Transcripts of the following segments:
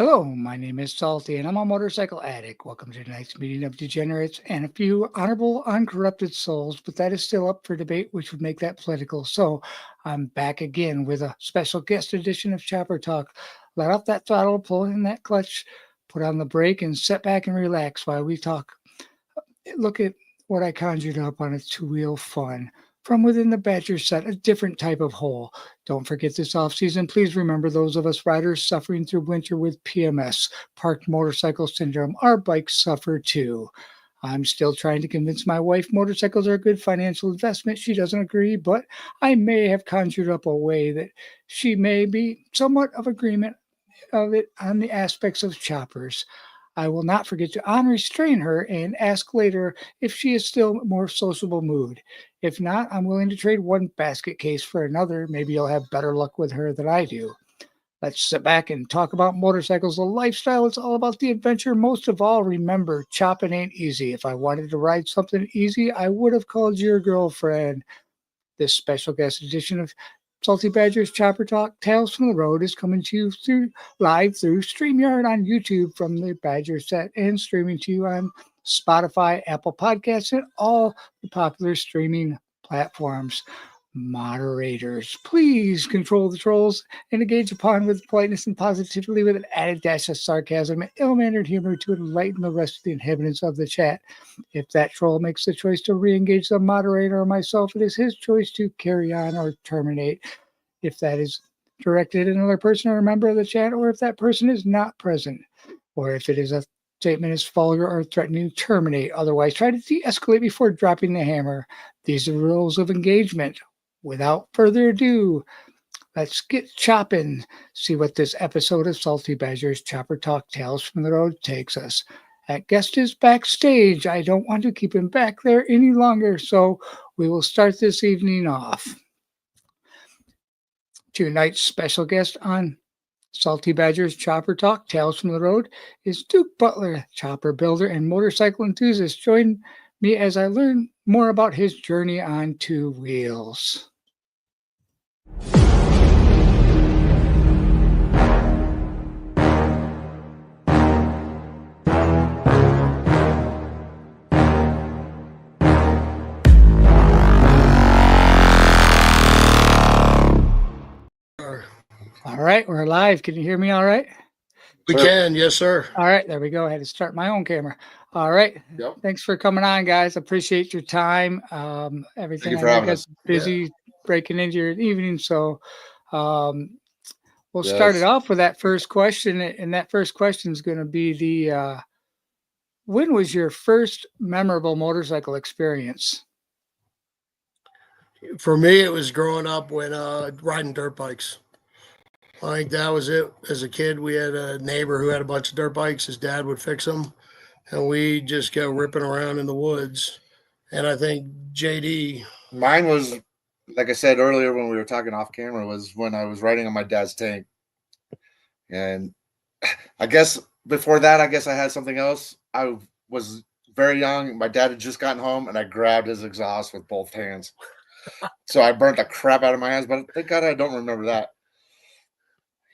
Hello, my name is Salty, and I'm a motorcycle addict. Welcome to tonight's meeting of degenerates and a few honorable, uncorrupted souls, but that is still up for debate, which would make that political. So I'm back again with a special guest edition of Chopper Talk. Let off that throttle, pull in that clutch, put on the brake, and sit back and relax while we talk. Look at what I conjured up on a two-wheel fun. From within the Badger set, a different type of hole. Don't forget this off season. Please remember those of us riders suffering through winter with PMS, parked motorcycle syndrome. Our bikes suffer too. I'm still trying to convince my wife motorcycles are a good financial investment. She doesn't agree, but I may have conjured up a way that she may be somewhat of agreement of it on the aspects of choppers. I will not forget to unrestrain her and ask later if she is still more sociable mood. If not, I'm willing to trade one basket case for another. Maybe you'll have better luck with her than I do. Let's sit back and talk about motorcycles. The lifestyle is all about the adventure. Most of all, remember, chopping ain't easy. If I wanted to ride something easy, I would have called your girlfriend. This special guest edition of Salty Badger's Chopper Talk Tales from the Road is coming to you live through StreamYard on YouTube from the Badger set and streaming to you on Spotify, Apple Podcasts, and all the popular streaming platforms. Moderators, please control the trolls and engage upon with politeness and positively with an added dash of sarcasm and ill-mannered humor to enlighten the rest of the inhabitants of the chat. If that troll makes the choice to re-engage the moderator or myself, it is his choice to carry on or terminate. If that is directed at another person or a member of the chat, or if that person is not present, or if it is a statement is vulgar or threatening to terminate. Otherwise, try to de-escalate before dropping the hammer. These are the rules of engagement. Without further ado, let's get chopping. See what this episode of Salty Badger's Chopper Talk Tales from the Road takes us. That guest is backstage. I don't want to keep him back there any longer, so we will start this evening off. Tonight's special guest on Salty Badger's Chopper Talk Tales from the Road is Duke Butler, chopper builder and motorcycle enthusiast. Join me as I learn more about his journey on two wheels. All right, we're live. Can you hear me all right? We can, yes, sir. All right, there we go. I had to start my own camera. All right. Yep. Thanks for coming on, guys. Appreciate your time. Everything. Thank you for having us. Busy breaking into your evening, so we'll start it off with that first question, and that first question is going to be the when was your first memorable motorcycle experience? For me, it was growing up when riding dirt bikes. I think that was it. As a kid, we had a neighbor who had a bunch of dirt bikes. His dad would fix them, and we just go ripping around in the woods. And I think JD, mine was, like I said earlier when we were talking off camera, was when I was riding on my dad's tank. And I guess before that, I had something else. I was very young. My dad had just gotten home, and I grabbed his exhaust with both hands. So I burnt the crap out of my hands, but thank God I don't remember that.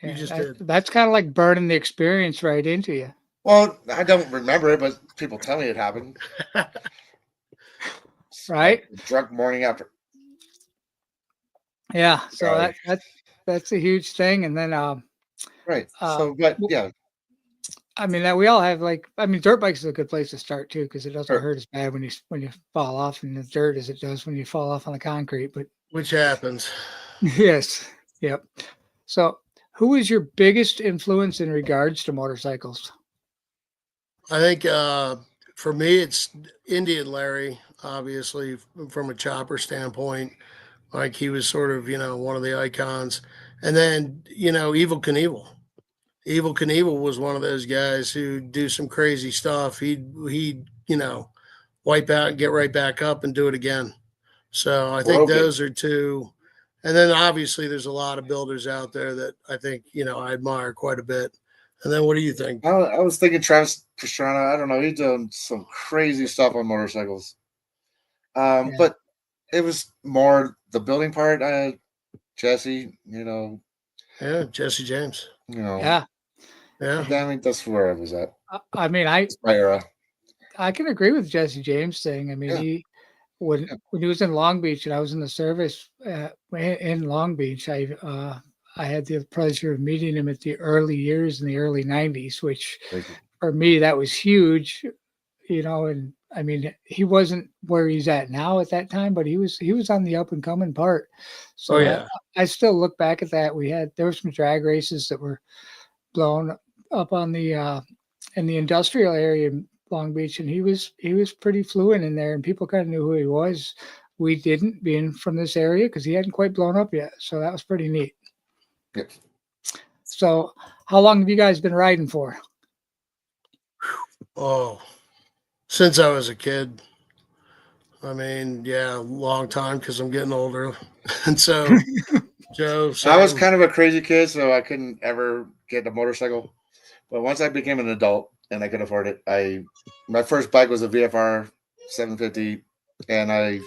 Yeah, that's kind of like burning the experience right into you. Well, I don't remember it, but people tell me it happened. Right? Drunk morning after. Yeah, so that's a huge thing, and then right. But yeah, I mean that we all have dirt bikes is a good place to start too because it doesn't hurt as bad when you fall off in the dirt as it does when you fall off on the concrete. But which happens. Yes. Yep. So, who is your biggest influence in regards to motorcycles? I think for me, it's Indian Larry, obviously, from a chopper standpoint. Like he was sort of, one of the icons. And then, Evel Knievel. Evel Knievel was one of those guys who do some crazy stuff. He'd wipe out and get right back up and do it again. So I think those are two. And then obviously there's a lot of builders out there that I think, I admire quite a bit. And then what do you think? I was thinking Travis Pastrana. I don't know. He's done some crazy stuff on motorcycles. But it was more the building part. Jesse, Yeah, Jesse James. Yeah. Yeah. I mean, that's where I was at. I mean, It's my era. I can agree with Jesse James thing. I mean, Yeah. he when Yeah. when he was in Long Beach and I was in the service in Long Beach, I had the pleasure of meeting him at the early years in the early '90s, which Crazy. for me that was huge, you know. And I mean, he wasn't where he's at now at that time, but he was on the up and coming part. Oh So yeah. I still look back at that. There were some drag races that were blown up on the in the industrial area in Long Beach, and he was pretty fluent in there, and people kind of knew who he was. We didn't, being from this area, because he hadn't quite blown up yet. So that was pretty neat. Yep. So, how long have you guys been riding for? Oh, since I was a kid. I mean, yeah, a long time because I'm getting older. And so, Joe, I was same. kind of a crazy kid, so I couldn't ever get a motorcycle. But once I became an adult and I could afford it, my first bike was a VFR 750, and I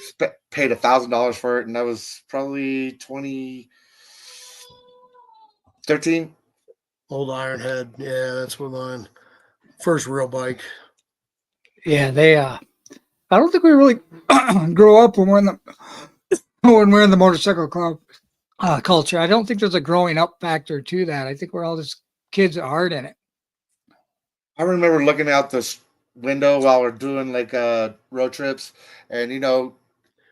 paid $1,000 for it, and that was probably 2013. Old Ironhead. Yeah, that's what mine. First real bike. Yeah, they. I don't think we really grow up when we're in the motorcycle club culture. I don't think there's a growing up factor to that. I think we're all just kids at heart in it. I remember looking out this window while we're doing like road trips, and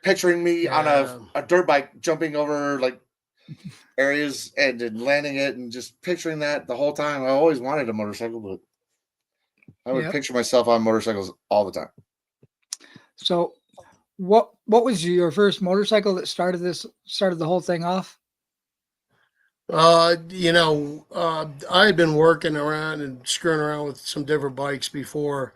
picturing me on Yeah. a dirt bike jumping over like areas and then landing it, and just picturing that the whole time. I always wanted a motorcycle, but I would Yep. picture myself on motorcycles all the time. So, what was your first motorcycle that started the whole thing off? I had been working around and screwing around with some different bikes before,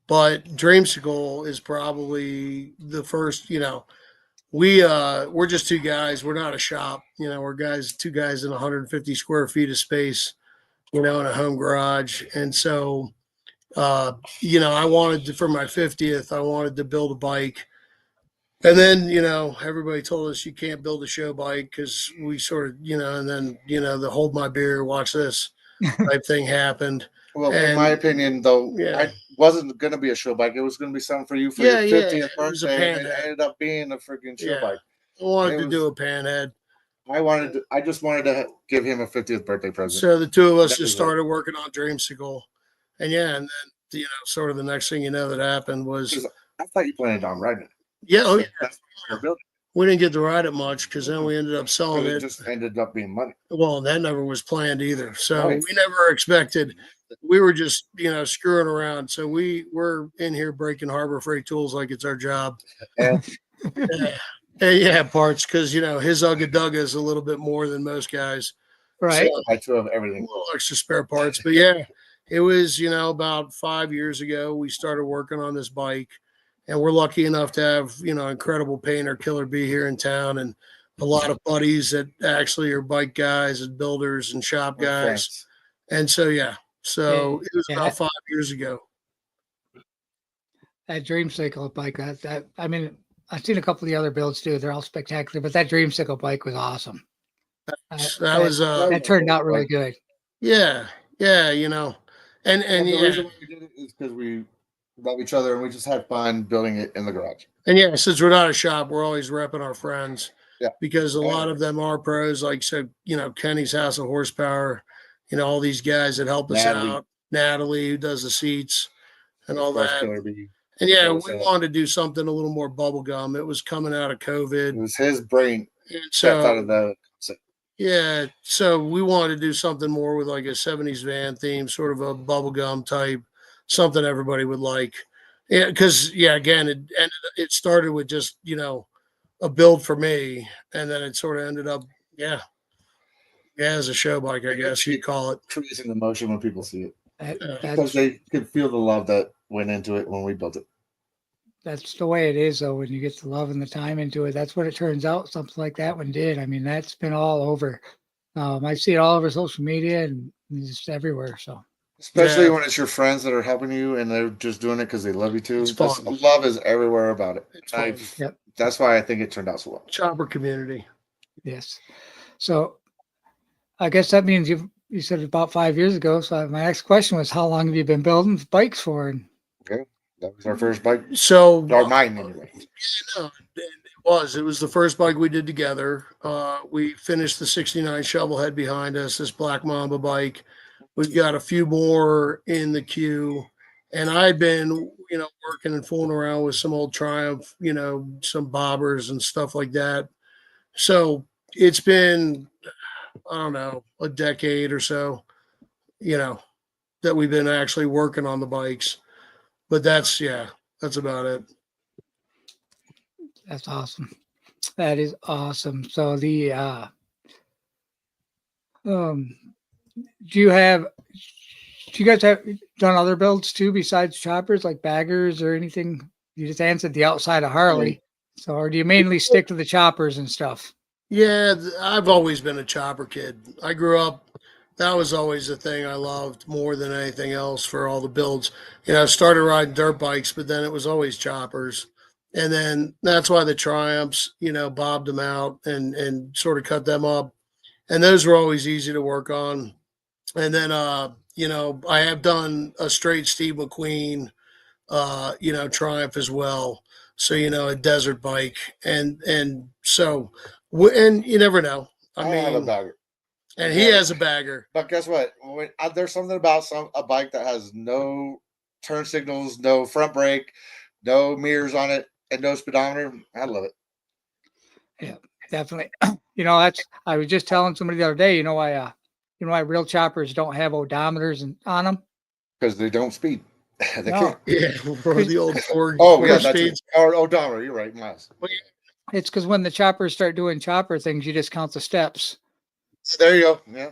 but Dreamsicle is probably the first, we're just two guys. We're not a shop. We're two guys in 150 square feet of space, in a home garage. And so, I wanted to, for my 50th, I wanted to build a bike. And then, everybody told us you can't build a show bike because we sort of, and then, the hold my beer, watch this type thing happened. Well, in my opinion, though, Yeah. I wasn't going to be a show bike. It was going to be something for you for Yeah, your yeah, 50th it was a birthday, and it panhead. ended up being a freaking show Yeah. bike. I wanted It to was- do a panhead. I just wanted to give him a 50th birthday present. So the two of us That just was it. started working on Dreamsicle. And and then, sort of the next thing that happened was, 'Cause I thought you planned on riding it. yeah, oh So yeah, that's why we're building we didn't get to ride it much because then we ended up it. selling It it. just ended up being money. Well, that never was planned either. So Right. we never expected. We were just, screwing around. So we were in here breaking Harbor Freight tools like it's our job. And Yeah, parts because his Ugga Dugga is a little bit more than most guys. Right. So, I too have a everything. little extra spare parts. But yeah, it was, about 5 years ago we started working on this bike. And we're lucky enough to have, incredible painter Killer B here in town and a lot of buddies that actually are bike guys and builders and shop We're guys. friends. And so, yeah. So it was Yeah. about 5 years ago. That Dreamsicle bike, I mean, I've seen a couple of the other builds too. They're all spectacular, but that Dreamsicle bike was awesome. That was, that turned out really good. yeah, and And the yeah. reason why we did it is because we love each other and we just had fun building it in the garage. And yeah, since we're not a shop, we're always repping our friends. Yeah. Because a lot of them are pros, like so, Kenny's House of Horsepower, all these guys that help us out. Natalie, who does the seats and all that. Killer B. And yeah, Help us we out. wanted to do something a little more bubblegum. It was coming out of It COVID. was his brain And that thought so of the concept. yeah, so we wanted to do something more with like a 70s van theme, sort of a bubblegum type, something everybody would like. Yeah, because again, it started with just, a build for me, and then it sort of ended up, as a show bike, I guess you'd call it. Creating the emotion when people see it. Because That's they could feel the love that went into it when we built it. that's the way it is, though. When you get the love and the time into it, that's what it turns out. Something like that one did. I mean, that's been all over. I see it all over social media and just everywhere. So Especially Yeah. when it's your friends that are helping you and they're just doing it because they love you too. It's That's- fun. Love is everywhere about it. It's fun. Yep. That's why I think it turned out so well. Chopper community. yes. So I guess that means you said about 5 years ago. So my next question was, how long have you been building bikes for? And Okay, that was our first bike, So or mine anyway. no, it was the first bike we did together. We finished the 69 Shovelhead behind us, this Black Mamba bike. We've got a few more in the queue. And I'd been, working and fooling around with some old Triumph, some bobbers and stuff like that. So it's been, I don't know, a decade or so, that we've been actually working on the bikes. But that's about it. that's awesome. That is awesome. So the um, do you guys have done other builds too besides choppers like baggers or anything? You just answered the outside of Harley. So, or do you mainly stick to the choppers and stuff? Yeah, I've always been a chopper kid. I grew up, that was always the thing I loved more than anything else for all the builds. I started riding dirt bikes, but then it was always choppers. And then that's why the Triumphs, bobbed them out and sort of cut them up. And those were always easy to work on. And then, I have done a straight Steve McQueen, Triumph as well. So, a desert bike. And so, and you never know. I have a bagger. And he has a bagger. But guess what? There's something about a bike that has no turn signals, no front brake, no mirrors on it, and no speedometer. I love it. Yeah, definitely. I was just telling somebody the other day, why real choppers don't have odometers on them? Because they don't speed. They can't. Yeah, for the old Ford. That's speeds. Or odometer. You're right, miles. It's because when the choppers start doing chopper things, you just count the steps. There you go. Yeah.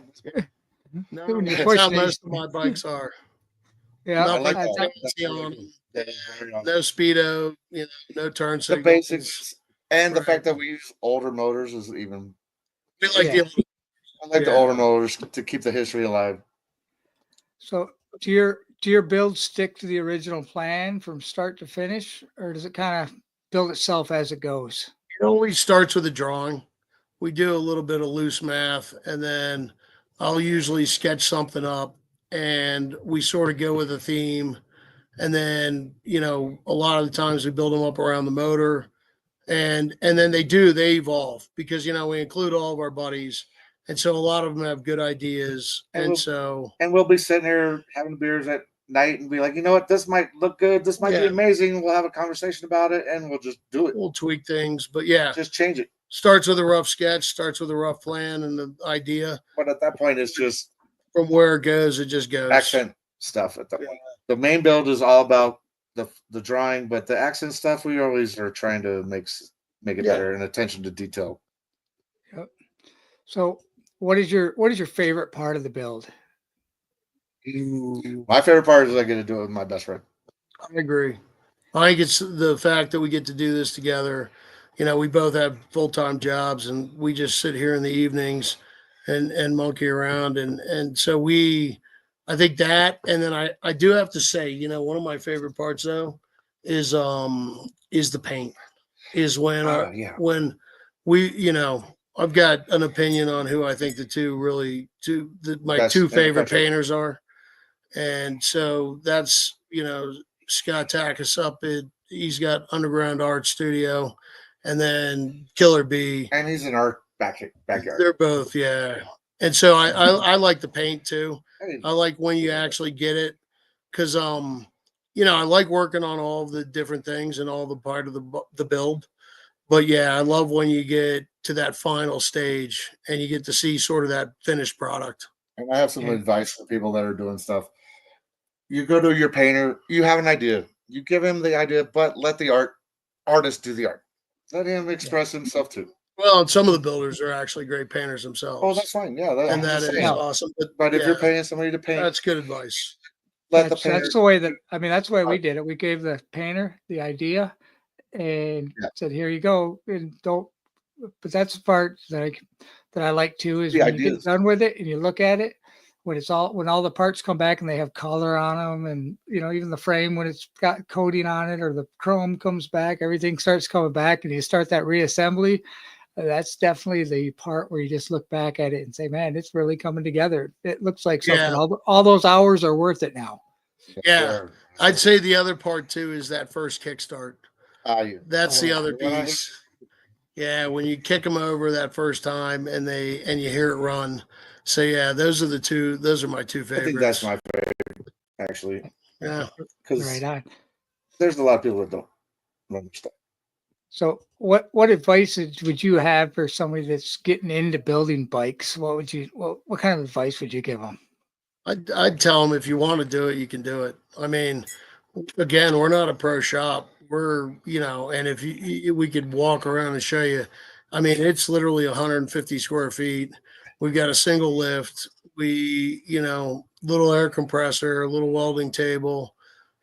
No, that's how most of my bikes are. Yeah, I like that. No speedo, no turn signals. The basics and the fact that we use older motors is even. We like the older motors to keep the history alive. So do your builds stick to the original plan from start to finish, or does it kind of build itself as it goes? It always starts with a drawing. We do a little bit of loose math, and then I'll usually sketch something up, and we sort of go with a theme. And then, a lot of the times we build them up around the motor, and then they evolve because, we include all of our buddies. And so a lot of them have good ideas. And we'll be sitting here having beers at night and be like, you know what, this might look good. This might be amazing. We'll have a conversation about it and we'll just do it. We'll tweak things, but just change it. Starts with a rough sketch, starts with a rough plan and the idea. But at that point, it's just from where it goes, it just goes. Accent stuff at that point. The main build is all about the drawing, but the accent stuff we always are trying to make it better and attention to detail. Yep. So what is your favorite part of the build? My favorite part is I get to do it with my best friend. I agree. I think it's the fact that we get to do this together. We both have full-time jobs and we just sit here in the evenings and monkey around. And so I think that, and then I do have to say, one of my favorite parts though is the paint is when we, I've got an opinion on who I think my two favorite painters are. And so that's, Scott Takis he's got Underground Art Studio, and then Killer B. And he's in our backyard. They're both, yeah. And so I like the paint too. I like when you actually get it because, I like working on all the different things and all the part of the build. But yeah, I love when you get to that final stage and you get to see sort of that finished product. And I have some advice for people that are doing stuff. You go to your painter, you have an idea. You give him the idea, but let the artist do the art. Let him express himself too. Well, and some of the builders are actually great painters themselves. Oh, that's fine. Yeah. That is awesome. But if you're paying somebody to paint. That's good advice. That's the way that's the way we did it. We gave the painter the idea and said, here you go. And but that's the part that I like too, is when you get done with it and you look at it, when all the parts come back and they have color on them, and even the frame when it's got coating on it or the chrome comes back, everything starts coming back and you start that reassembly. that's definitely the part where you just look back at it and say, man, it's really coming together. It looks like something. Yeah. All those hours are worth it now. Yeah. Sure. I'd say the other part too is that first kickstart. Yeah. That's the Oh, other piece. Yeah, when you kick them over that first time and you hear it run. So yeah, those are my two favorites. I think that's my favorite, actually. Yeah. Because right on. there's a lot of people that don't understand. So what advice would you have for somebody that's getting into building bikes? What kind of advice would you give them? I'd tell them if you want to do it, you can do it. I mean, again, we're not a pro shop. We're, and if we could walk around and show you, I mean, it's literally 150 square feet. We've got a single lift. We, little air compressor, little welding table,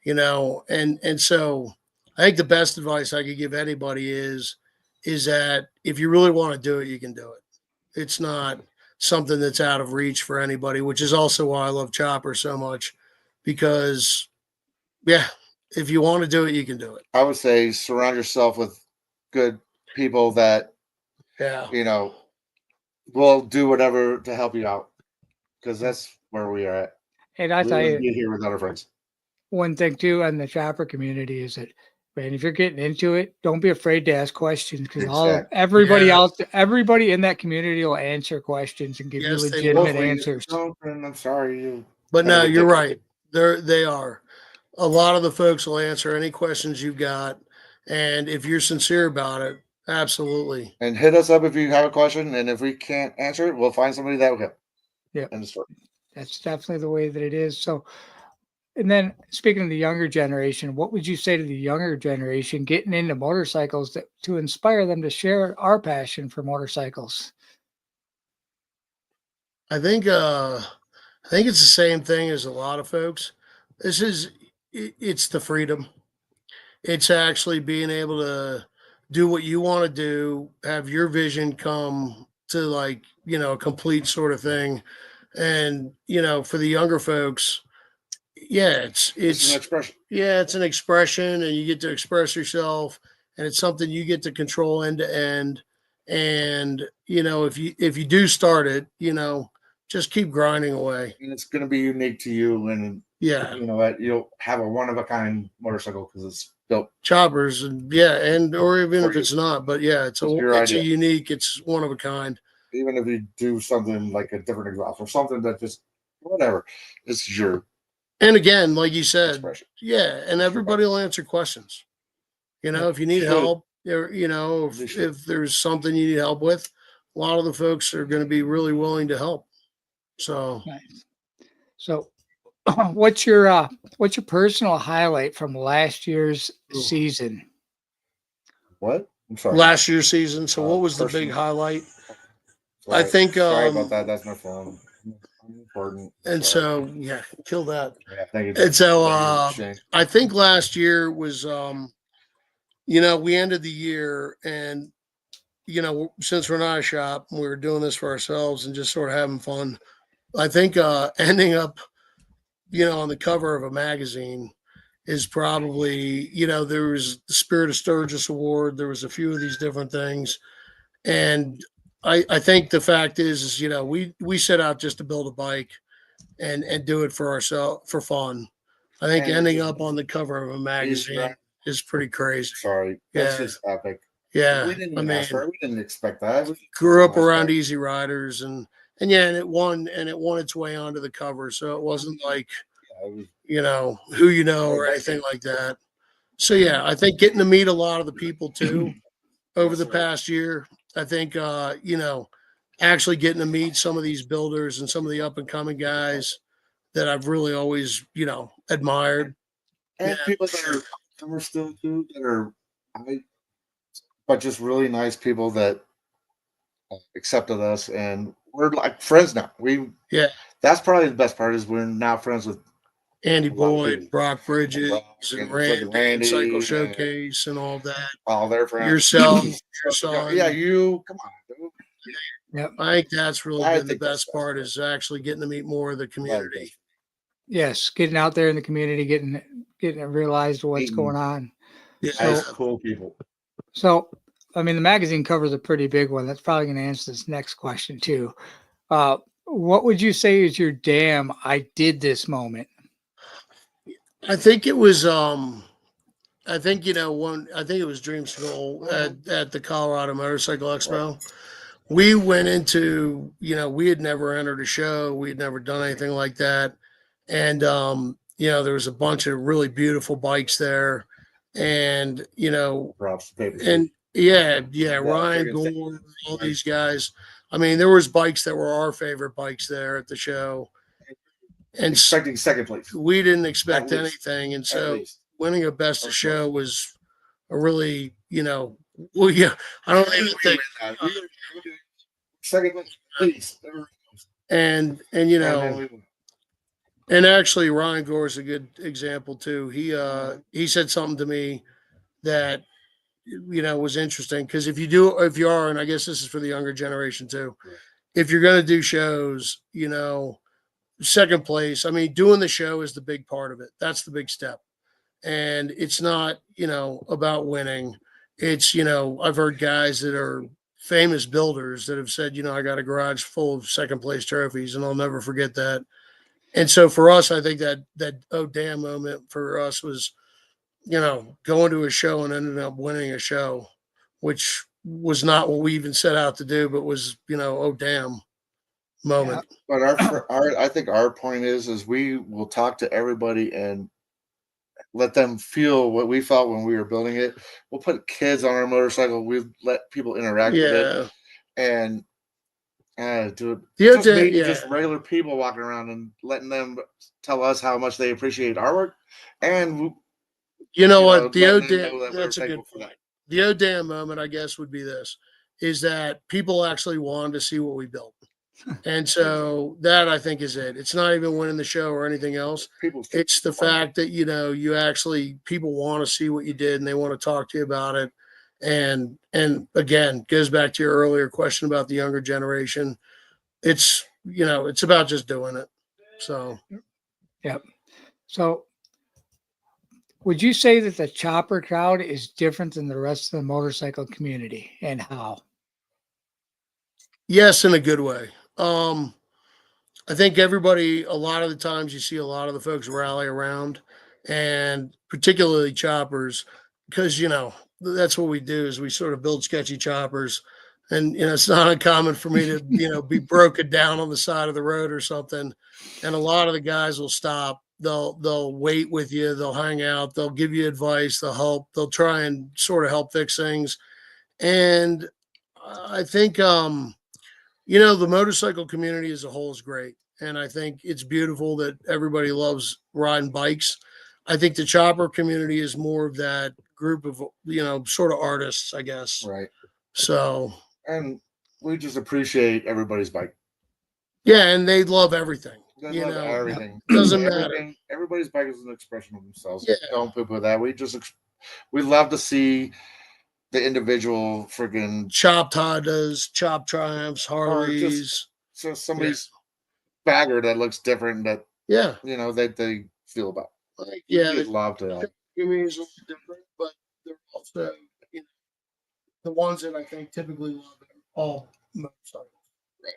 and so I think the best advice I could give anybody is that if you really want to do it, you can do it. It's not something that's out of reach for anybody, which is also why I love Chopper so much, because yeah, if you want to do it, you can do it. I would say surround yourself with good people that, Yeah. will do whatever to help you out, because that's where we are at. And I We tell wouldn't you, be here without our friends. one thing too on the chopper community is that, man, if you're getting into it, don't be afraid to ask questions, because Exactly. everybody in that community will answer questions and give you Yes, they legitimate Hopefully, if you answers. don't, then I'm sorry. You But no, gotta get you're taken. right. They are. A lot of the folks will answer any questions you've got. And if you're sincere about it, absolutely. And hit us up if you have a question, and if we can't answer it, we'll find somebody that will help. Yeah, End of story. that's definitely the way that it is. So, and then speaking of the younger generation, what would you say to the younger generation getting into motorcycles to inspire them to share our passion for motorcycles? I think it's the same thing as a lot of folks. It's the freedom. It's actually being able to do what you want to do, have your vision come to, like, a complete sort of thing. And, for the younger folks, yeah, It's an it's expression. yeah, it's an expression, and you get to express yourself, and it's something you get to control end to end. And, if you do start it, just keep grinding away. And it's going to be unique to you, and Yeah. you know what, you'll have a one of a kind motorcycle because it's built. Choppers, and yeah, or even For if you. it's not, but yeah, it's your a idea. unique, it's one of a kind. Even if you do something like a different exhaust or something that just whatever, it's your And again, like you said, expression. yeah, and everybody will answer questions. If you need Should. help, or They should. if there's something you need help with, a lot of the folks are going to be really willing to help. So Nice. So, what's your personal highlight from last year's season? What? I'm sorry. last year's season. So what was the big personal. highlight? Sorry. I think Sorry about that. That's my phone. Important. And Sorry. so yeah, kill that. Yeah, thank you. And so Thank you, Shane. I think last year was we ended the year, and since we're not a shop, we were doing this for ourselves and just sort of having fun. I think ending up on the cover of a magazine is probably, there was the Spirit of Sturgis Award. There was a few of these different things. And I think the fact is we set out just to build a bike and do it for ourselves, for fun. I think And ending up on the cover of a magazine is pretty crazy. Sorry. That's just epic. Yeah. We didn't ask for it. We didn't expect that. We grew up around Easy Riders, and it won its way onto the cover. So it wasn't like, who or anything like that. So yeah, I think getting to meet a lot of the people too over the past year. I think actually getting to meet some of these builders and some of the up and coming guys that I've really always admired. And people that are still too that are, but just really nice people that accepted us, and we're like friends now. That's probably the best part is we're now friends with Andy Boyd, Brock Bridges, and Randy, Cycle Showcase, and all that. All their friends. Yourself, your son. Yeah, you. Come on, dude. Yep. I think that's really been the best part is actually getting to meet more of the community. Yes, getting out there in the community, getting realized what's going on. Yeah, Nice, cool people. So I mean, the magazine cover is a pretty big one. That's probably going to answer this next question too. What would you say is your damn I did this moment? I think it was I think I think it was Dream School at the Colorado Motorcycle Expo. We went into, we had never entered a show, we had never done anything like that. And there was a bunch of really beautiful bikes there. And, Props, paper. and yeah, Ryan friggin' Gore, all these guys. I mean, there was bikes that were our favorite bikes there at the show. And expecting second place. we didn't expect At least. anything. And At so least. winning a best of show was a really, well, yeah, I don't even think. Second place, please. And and actually Ryan Gore is a good example too. He said something to me that was interesting, because if you are, and I guess this is for the younger generation too, if you're going to do shows, second place, I mean, doing the show is the big part of it. That's the big step. And it's not, about winning. It's, I've heard guys that are famous builders that have said, I got a garage full of second place trophies, and I'll never forget that. And so for us, I think that oh damn moment for us was, going to a show and ended up winning a show, which was not what we even set out to do, but was, oh damn moment. Yeah. But I think our point is we will talk to everybody and let them feel what we felt when we were building it. We'll put kids on our motorcycle. We let people interact with it, and do it. Just regular people walking around and letting them tell us how much they appreciate our work. And what? That's a good point. The oh damn moment, I guess, would be this: is that people actually wanted to see what we built. And so that, I think, is it. It's not even winning the show or anything else. It's the fact that, you actually, people want to see what you did and they want to talk to you about it. And again, goes back to your earlier question about the younger generation. It's, it's about just doing it. So. Yep. So would you say that the chopper crowd is different than the rest of the motorcycle community, and how? Yes, in a good way. I think everybody, a lot of the times you see a lot of the folks rally around, and particularly choppers, because, that's what we do, is we sort of build sketchy choppers. And, it's not uncommon for me to, be broken down on the side of the road or something. And a lot of the guys will stop. They'll wait with you. They'll hang out. They'll give you advice. They'll help. They'll try and sort of help fix things. And I think, the motorcycle community as a whole is great. And I think it's beautiful that everybody loves riding bikes. I think the chopper community is more of that group of, sort of artists, I guess. Right. So. And we just appreciate everybody's bike. Yeah, and they love everything. They love everything. Doesn't matter. Everybody's bike is an expression of themselves. Yeah. Don't poo-poo that. We love to see the individual freaking chopped Hondas, chopped Triumphs, Harleys. So somebody's bagger that looks different that they feel about. Like, we'd love to. Communities are different, but they're also the ones that I think typically love all motorcycles. Right.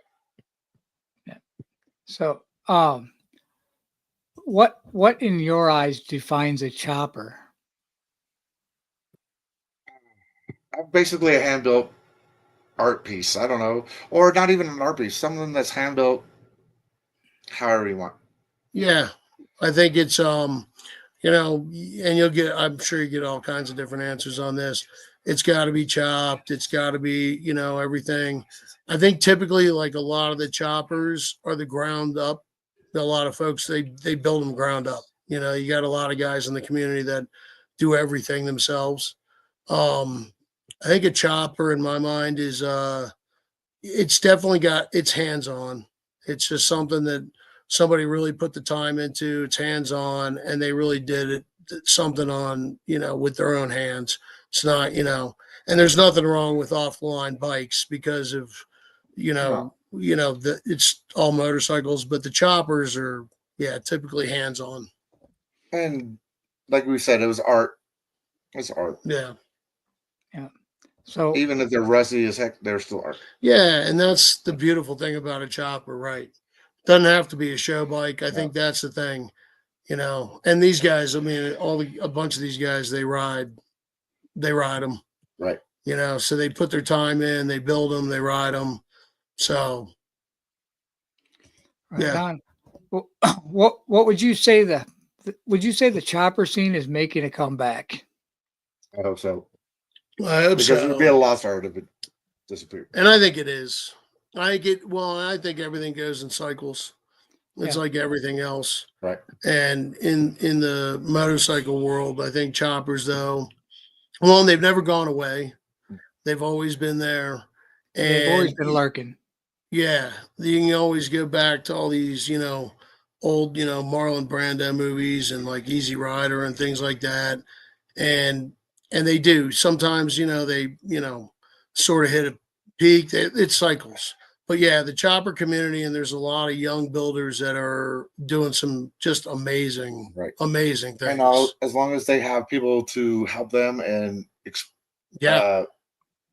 Yeah. So, what in your eyes defines a chopper? Basically a hand-built art piece. I don't know, or not even an art piece. Something that's hand-built, however you want. Yeah, I think it's and I'm sure you get all kinds of different answers on this. It's got to be chopped. It's got to be, everything. I think typically, like, a lot of the choppers are the ground up. A lot of folks, they build them ground up. You got a lot of guys in the community that do everything themselves. I think a chopper, in my mind, is it's definitely it's hands-on. It's just something that somebody really put the time into. It's hands-on, and they really did something on, with their own hands. It's not, and there's nothing wrong with off-the-line bikes because of, it's all motorcycles, but the choppers are, typically hands-on. And like we said, it was art. It's art. Yeah. Yeah. So Even if they're rusty as heck, they're still art. Yeah, and that's the beautiful thing about a chopper, right? Doesn't have to be a show bike. I No. think that's the thing, And these guys, I mean, a bunch of these guys, they ride them, Right. So they put their time in, they build them, they ride them. So right yeah, on. Well, what would you say the chopper scene is making a comeback? I hope so. I hope Because it would be a so. lost art if it disappeared. And I think it is. I think everything goes in cycles. It's Yeah. like everything else. Right. And in the motorcycle world, I think choppers, though, well, they've never gone away. They've always been there. They've always And been lurking. yeah, you can always go back to all these, old, Marlon Brando movies and like Easy Rider and things like that. And they do. Sometimes, they, sort of hit a peak. It cycles. But yeah, the chopper community, and there's a lot of young builders that are doing some just amazing, Right. amazing things. And as long as they have people to help them and Yeah.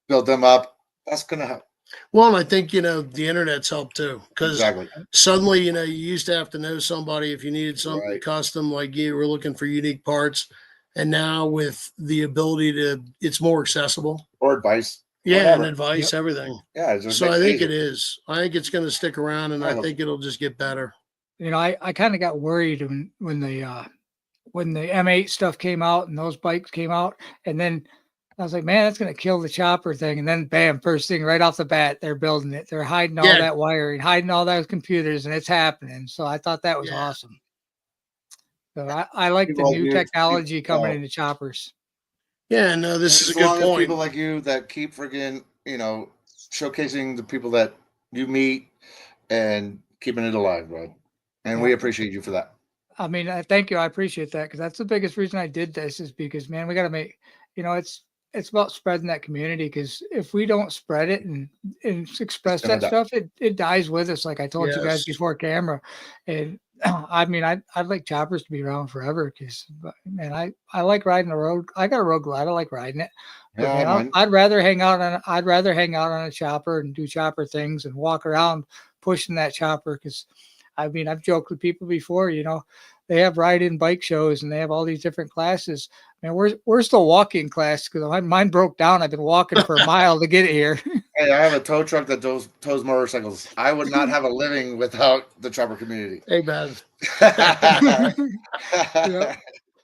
build them up, that's going to help. Well, and I think, the internet's helped too. Because Exactly. suddenly, you used to have to know somebody if you needed something Right. custom, like you were looking for unique parts. And now with the ability it's more accessible. Or advice. Yeah, Whatever. and advice, everything. Yeah. It just So makes I it think easier. it is. I think it's going to stick around, and I I hope think it'll just get better. I kind of got worried when the M8 stuff came out and those bikes came out, and then I was like, man, that's gonna kill the chopper thing. And then bam, first thing right off the bat, they're building it. They're hiding all Yeah. that wiring, hiding all those computers, and it's happening. So I thought that was Yeah. awesome. So I like the People like new you, technology coming uh, into choppers. Yeah, no, this is a as good long as point. people like you that keep friggin', showcasing the people that you meet and keeping it alive, bro. And we Yeah. appreciate you for that. I mean, thank you. I appreciate that because that's the biggest reason I did this is because, man, we got to make, it's about spreading that community because if we don't spread it and express gonna that die. stuff, it dies with us. Like I told you guys Yes. before camera. And I mean, I'd like choppers to be around forever because, man, I like riding the road. I got a road glide. I like riding it. But Yeah, man, mine. I'd rather hang out on a chopper and do chopper things and walk around pushing that chopper because I mean, I've joked with people before, they have ride-in bike shows and they have all these different classes. Man, we're still walking class because mine broke down. I've been walking for a mile to get it here. Hey, I have a tow truck that tows motorcycles. I would not have a living without the chopper community. Hey, man. Yeah.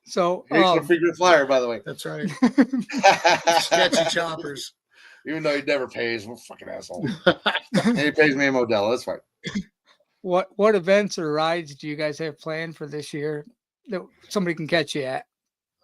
So Here's a freaking flyer, by the way. That's right. Sketchy choppers. Even though he never pays, we're fucking asshole. And he pays me a Modelo. That's fine. what events or rides do you guys have planned for this year that somebody can catch you at?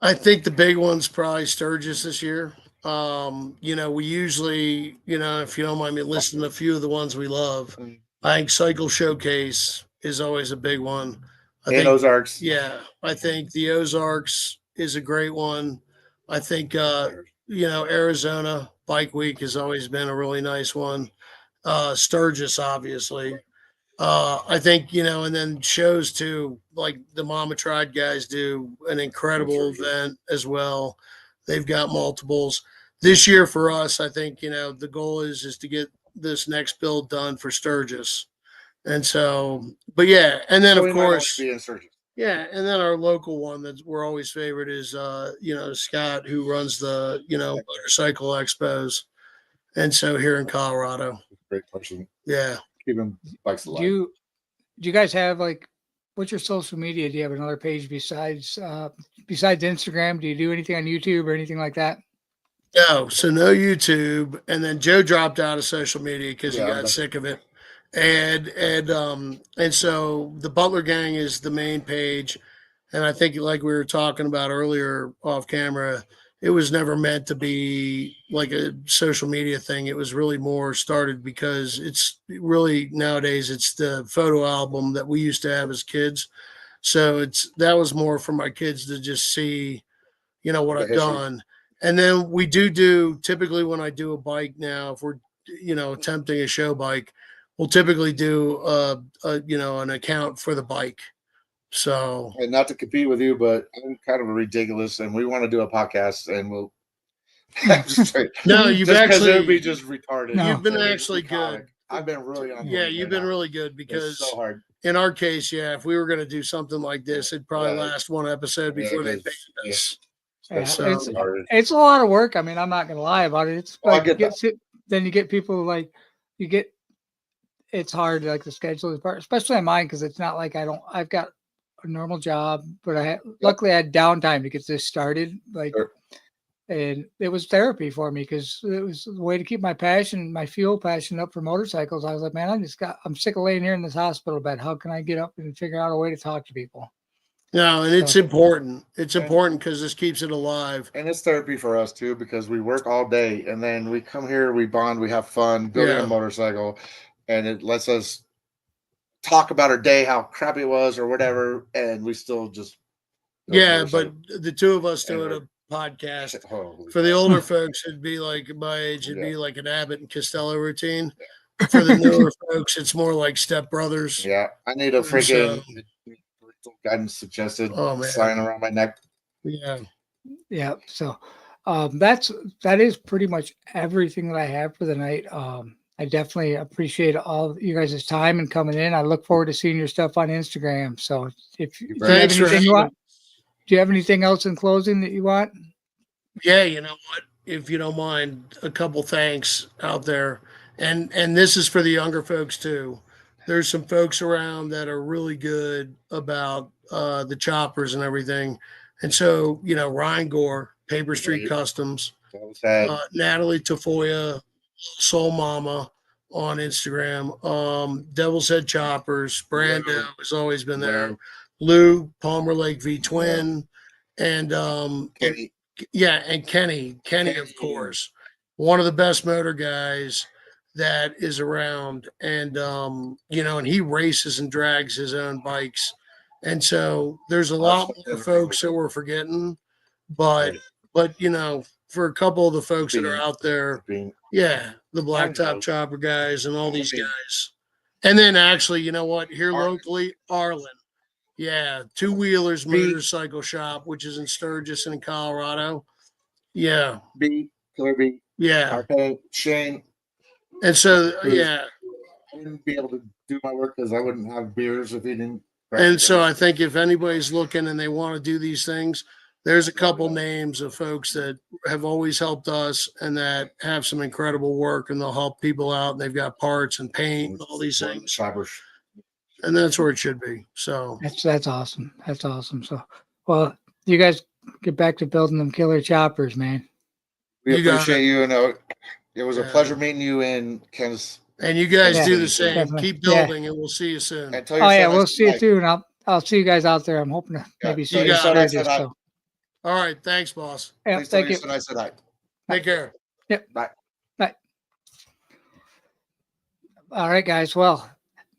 I think the big one's probably Sturgis this year. We usually, if you don't mind me listing a few of the ones we love, I think Cycle Showcase is always a big one. I think Ozarks. Yeah, I think the Ozarks is a great one. I think Arizona Bike Week has always been a really nice one. Sturgis, obviously. I think, and then shows too, like the Mama Tried guys do an incredible event as well. They've got multiples. This year for us, I think, the goal is to get this next build done for Sturgis. And so, but yeah, and then So of we might only course, be in Sturgis. yeah, and then our local one that we're always favorite is Scott, who runs the motorcycle expos. And so here in Colorado. Great person. Yeah. Keeping bikes alive. Do you guys have what's your social media? Do you have another page besides Instagram? Do you do anything on YouTube or anything like that? No, so no YouTube. And then Joe dropped out of social media because he got sick of it. And so the Butler Gang is the main page. And I think like we were talking about earlier off camera, it was never meant to be like a social media thing. It was really more started because it's really nowadays it's the photo album that we used to have as kids. So that was more for my kids to just see, what I've done. And then we do typically when I do a bike now, if we're, attempting a show bike, we'll typically do an account for the bike. And not to compete with you, but I'm kind of ridiculous, and we want to do a podcast, and I'm just saying. No, you've Just because it would actually be just retarded. No. you've been It would just actually be good. comic. I've been really on. Yeah, you've been really good It's because so hard. in our case, yeah, if we were going to do something like this, it'd probably Yeah. last one episode before they because- banned us. Yeah, It's So- so retarded. it's a lot of work. I mean, I'm not gonna lie about it. It's Oh, I like get that. then you get people like you get. It's hard, like the schedule is part, especially on mine, because it's not like I've got a normal job, but luckily I had downtime to get this started. Like, Sure. and it was therapy for me because it was a way to keep my fuel passion up for motorcycles. I was like, man, I'm sick of laying here in this hospital bed. How can I get up and figure out a way to talk to people? No, and it's So- important. It's important because this keeps it alive. And it's therapy for us too, because we work all day and then we come here, we bond, we have fun building Yeah. a motorcycle, and it lets us talk about our day, how crappy it was or whatever, and we still just build a Yeah, but motorcycle. the two of us doing And a podcast Holy for the cow. older folks, it'd be like my age, it'd Yeah. be like an Abbott and Costello routine. For the newer folks, it's more like Step Brothers. Yeah, I need a And freaking so- guidance suggested Oh, man. sign around my neck. Yeah. Yeah. So that is pretty much everything that I have for the night. I definitely appreciate all of you guys' time and coming in. I look forward to seeing your stuff on Instagram. So if you have Thanks for anything you having want, do you have anything else in closing that you want? Yeah, you know what? If you don't mind, a couple thanks out there. And this is for the younger folks too. There's some folks around that are really good about the choppers and everything. And so, Ryan Gore, Paper Street Right. Customs, That was sad. Natalie Tafoya, Soul Mama on Instagram, Devil's Head Choppers, Brando has always been there, Lou, Palmer Lake V Twin, and Kenny, and Kenny, of course, one of the best motor guys that is around. And, and he races and drags his own bikes. And so there's a lot more folks that we're forgetting, but, for a couple of the folks that are out there, being yeah, the blacktop chopper guys and all these guys. And then actually, you know what? Here locally, Arlen. Yeah, Two Wheelers Motorcycle Shop, which is in Sturgis in Colorado. Yeah. B, Killer B, Yeah. Shane. And so, yeah. I wouldn't be able to do my work because I wouldn't have beers if he didn't. And so I think if anybody's looking and they want to do these things, there's a couple names of folks that have always helped us and that have some incredible work, and they'll help people out, and they've got parts and paint and all these things. Choppers. And that's where it should be. So That's awesome. That's awesome. So, well, you guys get back to building them killer choppers, man. We You got appreciate you, and it was a Yeah. pleasure meeting you in Kansas. and you guys Yeah, do the same. definitely. Keep building, and we'll see you soon. And tell your Oh son yeah, I we'll said see you hi. too, and I'll see you guys out there. I'm hoping to maybe see tell you your son I Sturgis. said hi. So, All right. Thanks, boss. yeah, Please tell thank your you. son I said hi. Take care. Bye. All right, guys. Well,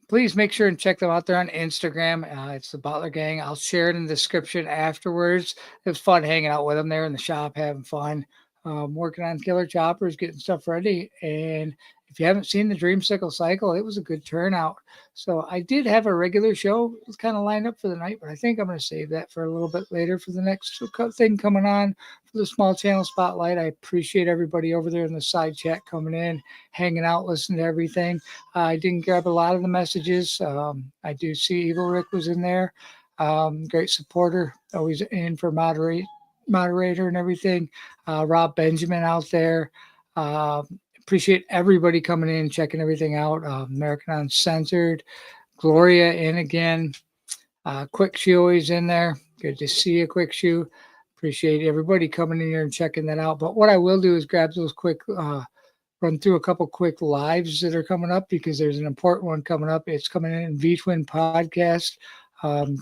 please make sure and check them out there on Instagram. It's the Butler Gang. I'll share it in the description afterwards. It was fun hanging out with them there in the shop, having fun, working on killer choppers, getting stuff ready. And if you haven't seen the Dreamsicle Cycle, it was a good turnout. So I did have a regular show kind of lined up for the night, but I think I'm going to save that for a little bit later for the next thing coming on for the small channel spotlight. I appreciate everybody over there in the side chat coming in, hanging out, listening to everything. I didn't grab a lot of the messages. I do see Evil Rick was in there. Great supporter, always in for moderator and everything. Rob Benjamin out there. Appreciate everybody coming in, checking everything out. American Uncensored, Gloria in again. Quick Shoe always in there. Good to see you, Quick Shoe. Appreciate everybody coming in here and checking that out. But what I will do is grab those quick, run through a couple quick lives that are coming up, because there's an important one coming up. It's coming in V-Twin Podcast.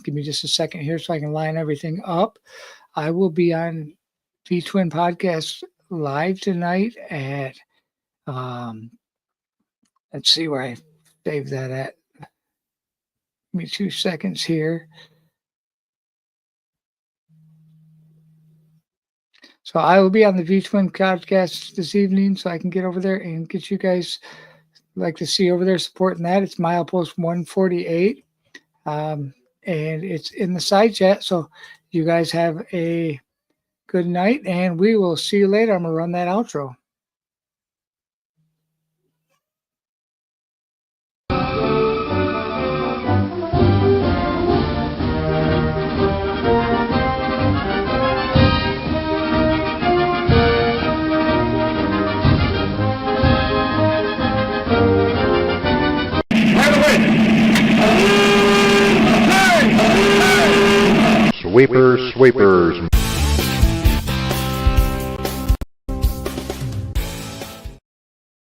Give me just a second here so I can line everything up. I will be on V-Twin Podcast live tonight at let's see where I saved that at. Give me 2 seconds here. So I will be on the V-Twin podcast this evening, so I can get over there and get you guys like to see over there supporting that. It's milepost 148. And it's in the side chat. So you guys have a good night, and we will see you later. I'm going to run that outro. Sweepers, sweepers.